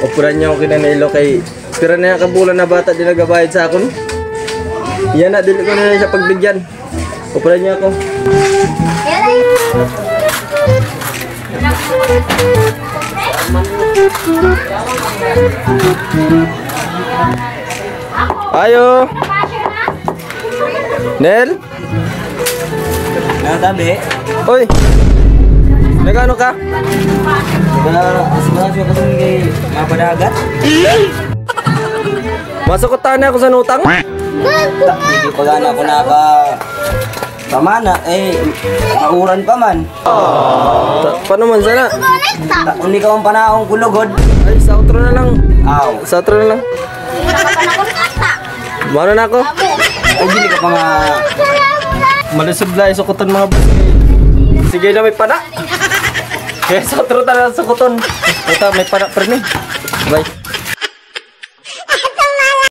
Operan niya ako kinanilo kay pira na yung kabulan na bata di nagabayad sa akon. Yan na, dili ko na siya pagbigyan. Operan niya ako. Ayo. Nel? Natabi. Oy. Nagano ka? Asimasyo kasi kay mapadagat. Masukutan na ako sa nutang. Hindi pa gana ako pamana mauran pa man. Paano man sana? Hindi ka ang panahong kulugod. Ay, sa outro na lang. Aw. Sa outro na lang. Mano na ako? Ay, hindi ka pa nga. Malusog na isukuton mga boss. Sige na may pana. Kaya sa outro na lang sukuton. Ito may pana pa rin eh. Bye.